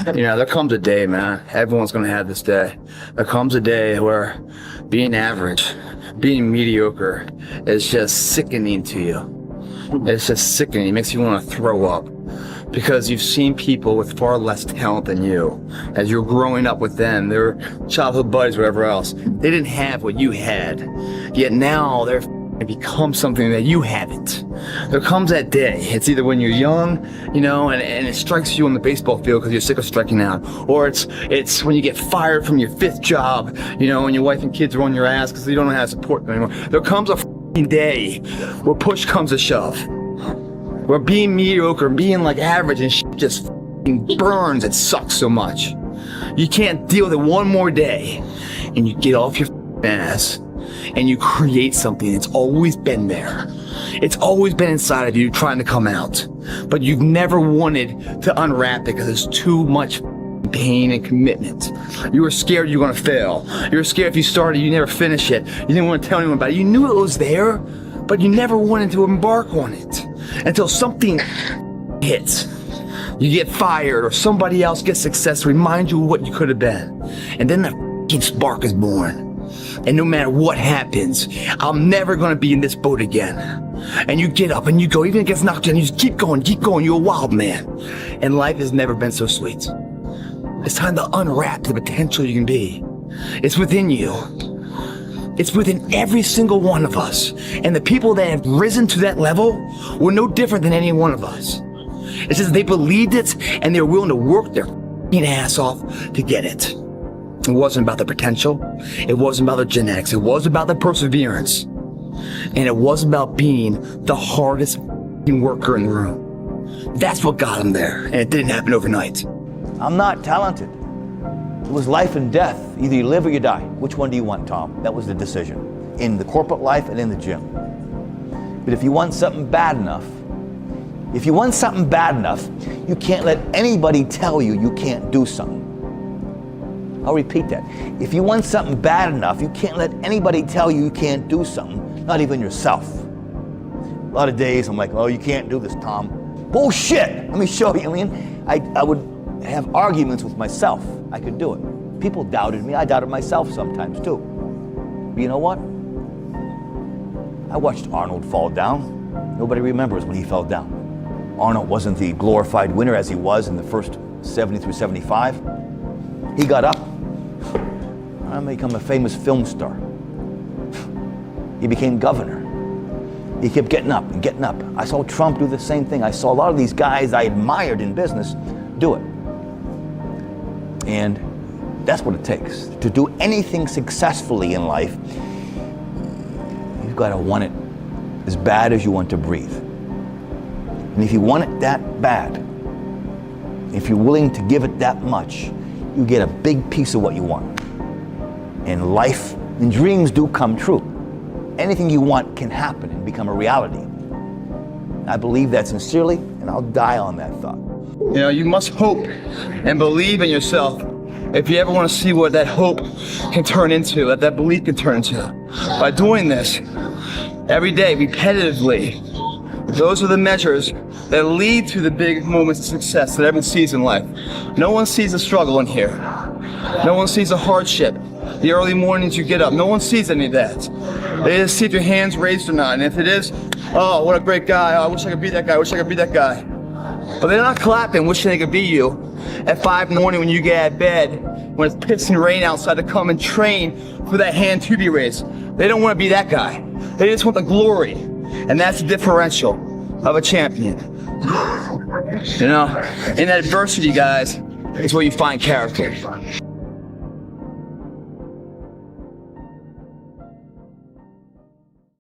There comes a day, man. Everyone's gonna have this day. There comes a day where being average, being mediocre is just sickening to you. It's just sickening. It makes you want to throw up. Because you've seen people with far less talent than you. As you're growing up with them, their childhood buddies, whatever else, they didn't have what you had. Yet now they're become something that you haven't. There comes that day. It's either when you're young, and it strikes you on the baseball field because you're sick of striking out, or it's when you get fired from your 5th job, and your wife and kids are on your ass because you don't know how to support them anymore. There comes a day where push comes to shove. Where being mediocre, being like average and shit just burns, it sucks so much. You can't deal with it one more day, and you get off your ass, and you create something that's always been there. It's always been inside of you trying to come out, but you've never wanted to unwrap it because there's too much pain and commitment. You were scared you were gonna fail. You were scared if you started, you never finish it. You didn't want to tell anyone about it. You knew it was there, but you never wanted to embark on it. Until something hits. You get fired or somebody else gets success to remind you of what you could have been. And then the f***ing spark is born. And no matter what happens, I'm never gonna be in this boat again. And you get up and you go, even if it gets knocked down, you just keep going, you're a wild man. And life has never been so sweet. It's time to unwrap the potential you can be. It's within you. It's within every single one of us. And the people that have risen to that level were no different than any one of us. It's just they believed it and they were willing to work their ass off to get it. It wasn't about the potential. It wasn't about the genetics. It was about the perseverance. And it was about being the hardest worker in the room. That's what got him there. And it didn't happen overnight. I'm not talented. It was life and death. Either you live or you die. Which one do you want, Tom? That was the decision. In the corporate life and in the gym. But if you want something bad enough, you can't let anybody tell you you can't do something. I'll repeat that. If you want something bad enough, you can't let anybody tell you you can't do something, not even yourself. A lot of days I'm like, oh, you can't do this, Tom. Bullshit! Let me show you. I would have arguments with myself. I could do it. People doubted me. I doubted myself sometimes too. But you know what? I watched Arnold fall down. Nobody remembers when he fell down. Arnold wasn't the glorified winner as he was in the first 70 through 75. He got up. I became a famous film star. He became governor. He kept getting up and getting up. I saw Trump do the same thing. I saw a lot of these guys I admired in business do it. And that's what it takes. To do anything successfully in life, you've got to want it as bad as you want to breathe. And if you want it that bad, if you're willing to give it that much, you get a big piece of what you want. And life and dreams do come true. Anything you want can happen and become a reality. I believe that sincerely, and I'll die on that thought. You must hope and believe in yourself if you ever want to see what that hope can turn into, what that belief can turn into. By doing this every day, repetitively, those are the measures that lead to the big moments of success that everyone sees in life. No one sees the struggle in here. No one sees the hardship, the early mornings you get up. No one sees any of that. They just see if your hand's raised or not. And if it is, oh, what a great guy. Oh, I wish I could be that guy. I wish I could be that guy. But they're not clapping, wishing they could be you at 5 in the morning when you get out of bed, when it's pissing rain outside, to come and train for that hand to be raised. They don't want to be that guy. They just want the glory. And that's the differential of a champion. In adversity, guys, is where you find character.